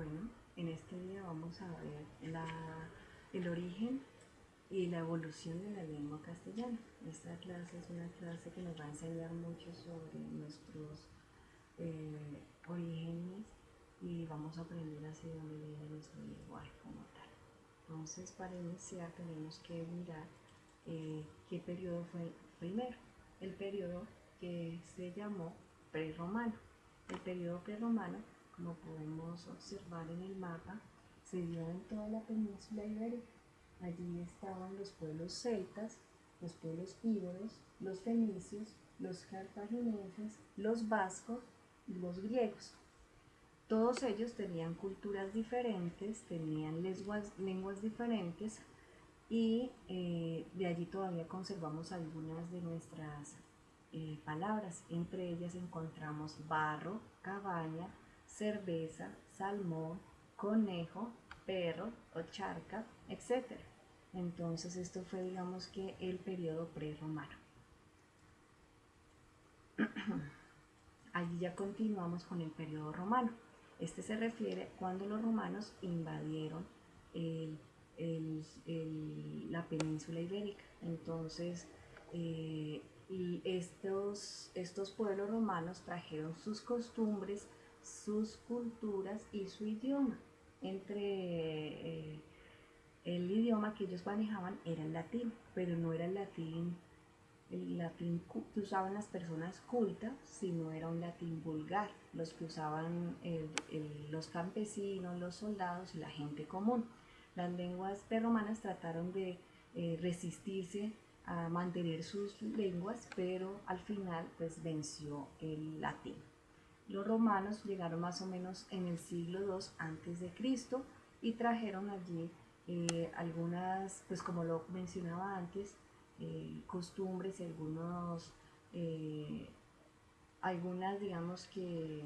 Bueno, en este día vamos a ver el origen y la evolución de la lengua castellana. Esta clase es una clase que nos va a enseñar mucho sobre nuestros orígenes y vamos a aprender así de dónde viene nuestro lenguaje como tal. Entonces, para iniciar tenemos que mirar qué periodo fue primero. El periodo que se llamó prerromano. El periodo prerromano, como podemos observar en el mapa, se dio en toda la península ibérica. Allí estaban los pueblos celtas, los pueblos íberos, los fenicios, los cartagineses, los vascos y los griegos. Todos ellos tenían culturas diferentes, tenían lenguas diferentes y de allí todavía conservamos algunas de nuestras palabras. Entre ellas encontramos barro, cabaña, cerveza, salmón, conejo, perro o charca, etc. Entonces esto fue, digamos, que el periodo prerromano. Allí ya continuamos con el periodo romano. Este se refiere cuando los romanos invadieron la península ibérica. Entonces, estos pueblos romanos trajeron sus costumbres, sus culturas y su idioma. El idioma que ellos manejaban era el latín, pero no era el latín que usaban las personas cultas, sino era un latín vulgar, los que usaban los campesinos, los soldados y la gente común. Las lenguas prerromanas trataron de resistirse a mantener sus lenguas, pero al final pues venció el latín. Los romanos llegaron más o menos en el siglo II antes de Cristo y trajeron allí algunas, pues como lo mencionaba antes, costumbres y algunas, digamos que,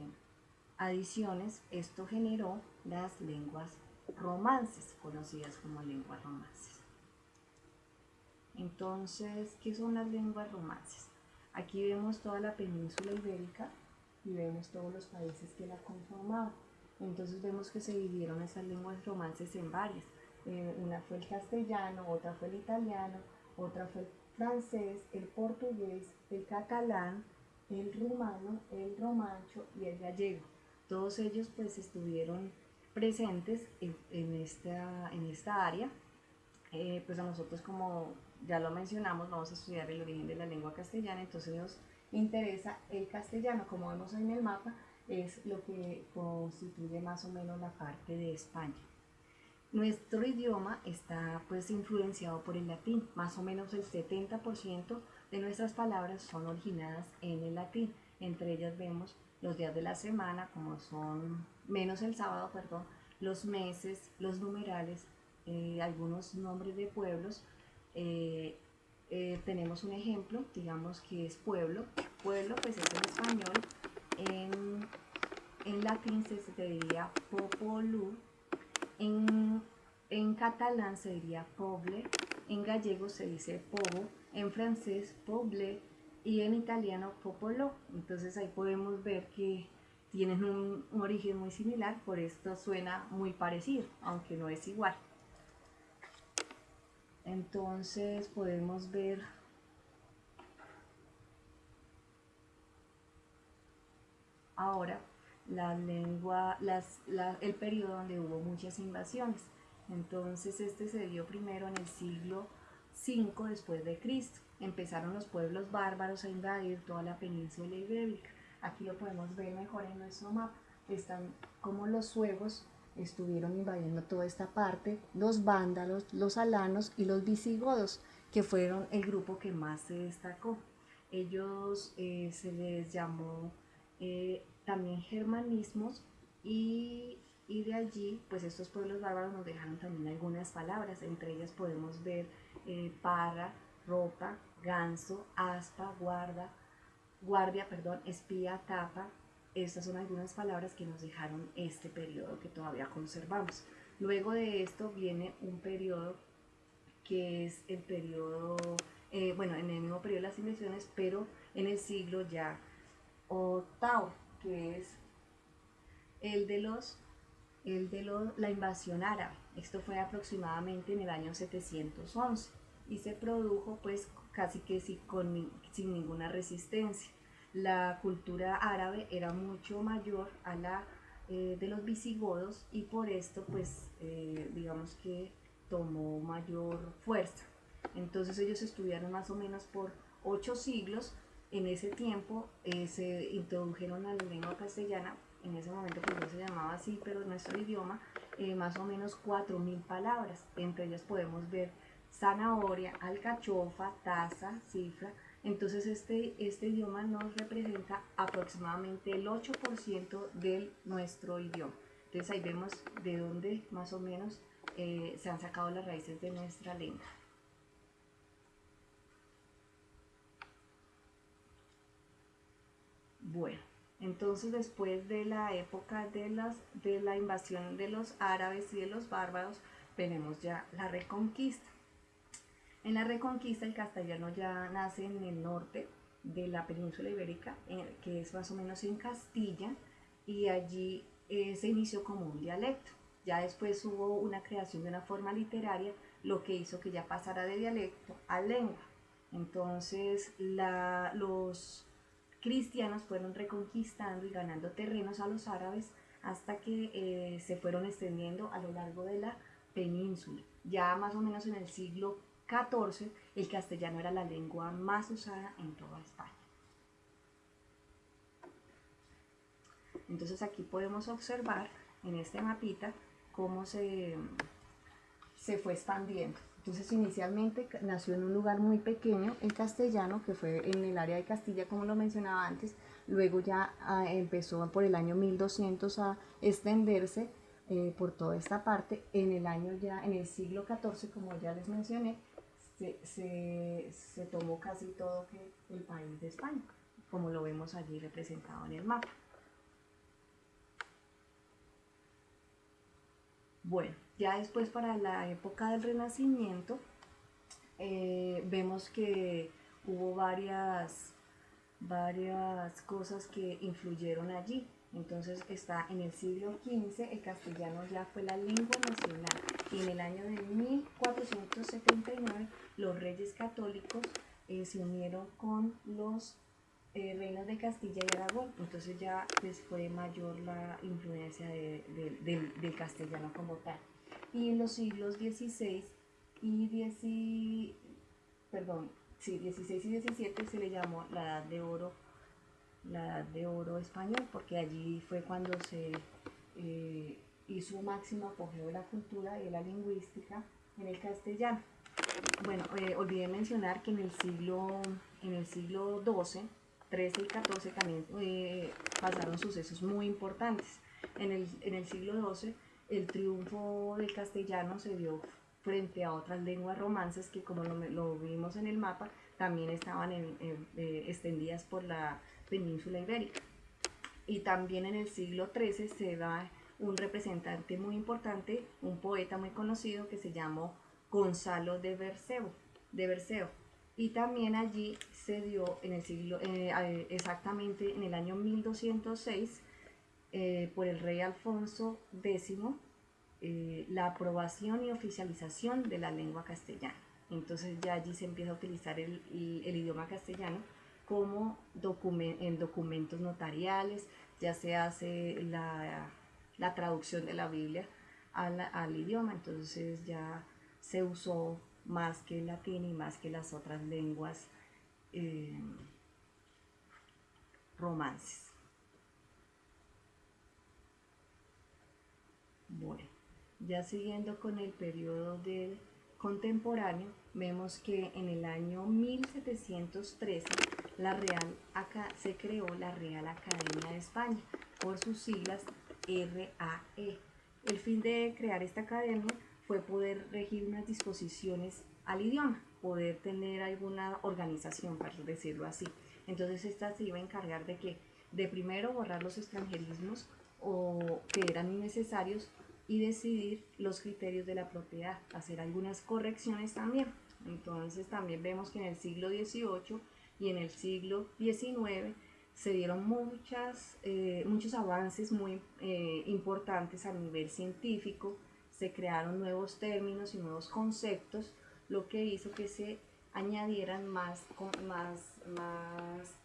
adiciones. Esto generó las lenguas romances, conocidas como lenguas romances. Entonces, ¿qué son las lenguas romances? Aquí vemos toda la península ibérica y vemos todos los países que la conformaban. Entonces vemos que se dividieron esas lenguas romances en varias. Una fue el castellano, otra fue el italiano, otra fue el francés, el portugués, el catalán, el rumano, el romancho y el gallego. Todos ellos pues estuvieron presentes en esta área. Pues a nosotros, como ya lo mencionamos, vamos a estudiar el origen de la lengua castellana, entonces nos interesa el castellano. Como vemos en el mapa, es lo que constituye más o menos la parte de España. Nuestro idioma está pues influenciado por el latín. Más o menos el 70% de nuestras palabras son originadas en el latín. Entre ellas vemos los días de la semana, como son, menos el sábado, perdón, los meses, los numerales, algunos nombres de pueblos. Tenemos un ejemplo, digamos que es pueblo. Pueblo pues es en español. En latín se diría popolú. En catalán se diría poble, en gallego se dice povo, en francés poble y en italiano popolo. Entonces ahí podemos ver que tienen un origen muy similar, por esto suena muy parecido, aunque no es igual. Entonces podemos ver ahora el periodo donde hubo muchas invasiones. Entonces este se dio primero en el siglo V después de Cristo. Empezaron los pueblos bárbaros a invadir toda la península ibérica. Aquí lo podemos ver mejor en nuestro mapa. Están como los suevos estuvieron invadiendo toda esta parte, los vándalos, los alanos y los visigodos, que fueron el grupo que más se destacó. Ellos se les llamó también germanismos y de allí pues estos pueblos bárbaros nos dejaron también algunas palabras. Entre ellas podemos ver parra, ropa, ganso, aspa, guardia, perdón, espía, tapa. Estas son algunas palabras que nos dejaron este periodo que todavía conservamos. Luego de esto viene un periodo que es el periodo, bueno, en el mismo periodo de las invasiones, pero en el siglo ya octavo, que es el de los la invasión árabe. Esto fue aproximadamente en el año 711 y se produjo pues casi que sin ninguna resistencia. La cultura árabe era mucho mayor a la de los visigodos y por esto pues digamos que tomó mayor fuerza. Entonces ellos estudiaron más o menos por 8 siglos. En ese tiempo se introdujeron a la lengua castellana, en ese momento pues no se llamaba así, pero en nuestro idioma, más o menos 4000 palabras. Entre ellas podemos ver zanahoria, alcachofa, taza, cifra. Entonces este idioma nos representa aproximadamente el 8% de nuestro idioma. Entonces ahí vemos de dónde más o menos se han sacado las raíces de nuestra lengua. Bueno, entonces después de la época de la invasión de los árabes y de los bárbaros, tenemos ya la reconquista. En la reconquista el castellano ya nace en el norte de la península ibérica, que es más o menos en Castilla, y allí se inició como un dialecto. Ya después hubo una creación de una forma literaria, lo que hizo que ya pasara de dialecto a lengua. Entonces los cristianos fueron reconquistando y ganando terrenos a los árabes hasta que se fueron extendiendo a lo largo de la península. Ya más o menos en el siglo XIV el castellano era la lengua más usada en toda España. Entonces aquí podemos observar en este mapita cómo se fue expandiendo. Entonces inicialmente nació en un lugar muy pequeño el castellano, que fue en el área de Castilla, como lo mencionaba antes. Luego ya empezó por el año 1200 a extenderse por toda esta parte. En el siglo XIV, como ya les mencioné, se tomó casi todo el país de España, como lo vemos allí representado en el mapa. Bueno, ya después para la época del Renacimiento vemos que hubo varias cosas que influyeron allí. Entonces está en el siglo XV, el castellano ya fue la lengua nacional y en el año de 1479 los reyes católicos se unieron con los reinos de Castilla y Aragón. Entonces ya pues, fue mayor la influencia del castellano como tal. Y en los siglos XVI y XVI y XVII se le llamó la edad de oro español, porque allí fue cuando se hizo máximo apogeo de la cultura y de la lingüística en el castellano. Bueno, olvidé mencionar que en el siglo XII, XIII y XIV también pasaron sucesos muy importantes. En el siglo XII el triunfo del castellano se dio frente a otras lenguas romances que, como lo vimos en el mapa, también estaban extendidas por la península ibérica. Y también en el siglo XIII se da un representante muy importante, un poeta muy conocido que se llamó Gonzalo de Berceo. Y también allí se dio en el siglo, exactamente en el año 1206, por el rey Alfonso X, la aprobación y oficialización de la lengua castellana. Entonces ya allí se empieza a utilizar el idioma castellano como en documentos notariales, ya se hace la traducción de la Biblia al idioma, entonces ya se usó más que el latín y más que las otras lenguas romances. Bueno, ya siguiendo con el periodo del contemporáneo, vemos que en el año 1713 se creó la Real Academia de España, por sus siglas RAE. El fin de crear esta academia fue poder regir unas disposiciones al idioma, poder tener alguna organización, para decirlo así. Entonces esta se iba a encargar de primero borrar los extranjerismos o que eran innecesarios y decidir los criterios de la propiedad, hacer algunas correcciones también. Entonces también vemos que en el siglo XVIII y en el siglo XIX se dieron muchos avances muy importantes a nivel científico, se crearon nuevos términos y nuevos conceptos, lo que hizo que se añadieran más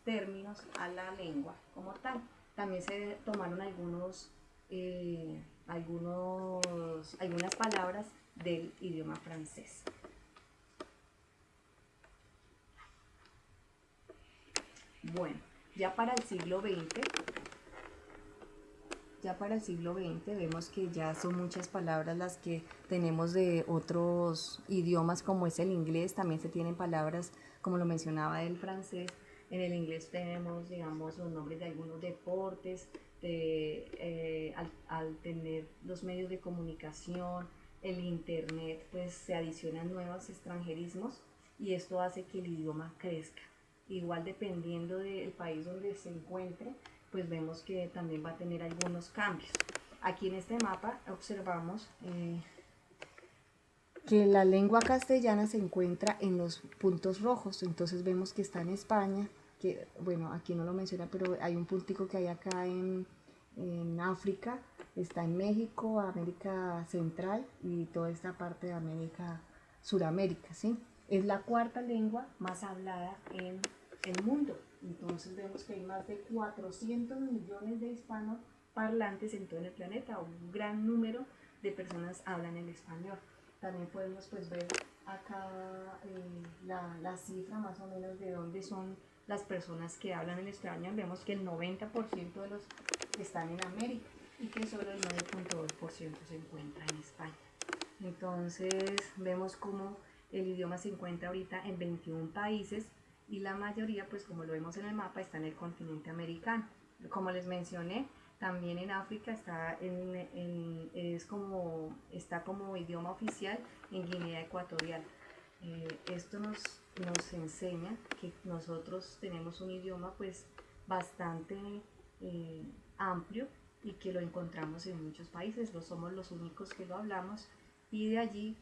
términos a la lengua como tal. También se tomaron algunas palabras del idioma francés. Bueno, ya para el siglo XX, vemos que ya son muchas palabras las que tenemos de otros idiomas, como es el inglés. También se tienen palabras, como lo mencionaba, del francés. En el inglés tenemos, digamos, los nombres de algunos deportes, al tener los medios de comunicación, el internet, pues se adicionan nuevos extranjerismos y esto hace que el idioma crezca. Igual dependiendo del país donde se encuentre, pues vemos que también va a tener algunos cambios. Aquí en este mapa observamos que la lengua castellana se encuentra en los puntos rojos, entonces vemos que está en España, que bueno, aquí no lo menciona, pero hay un puntico que hay acá en África, está en México, América Central y toda esta parte de América, Suramérica, ¿sí? Es la cuarta lengua más hablada en el mundo. Entonces vemos que hay más de 400 millones de hispanoparlantes en todo el planeta, un gran número de personas hablan el español. También podemos pues ver acá la cifra más o menos de dónde son las personas que hablan el español. Vemos que el 90% de los están en América y que solo el 9.2% se encuentra en España. Entonces vemos como el idioma se encuentra ahorita en 21 países y la mayoría, pues como lo vemos en el mapa, está en el continente americano. Como les mencioné, también en África está como idioma oficial en Guinea Ecuatorial. Esto nos enseña que nosotros tenemos un idioma pues bastante amplio y que lo encontramos en muchos países, no somos los únicos que lo hablamos y de allí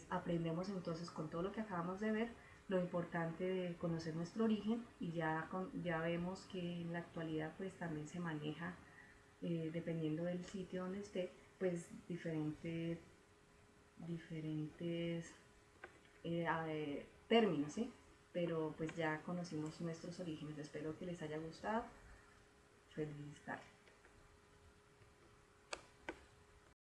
aprendemos entonces con todo lo que acabamos de ver lo importante de conocer nuestro origen y ya vemos que en la actualidad pues también se maneja dependiendo del sitio donde esté pues diferentes términos, ¿sí? Pero pues ya conocimos nuestros orígenes. Espero que les haya gustado. Feliz tarde.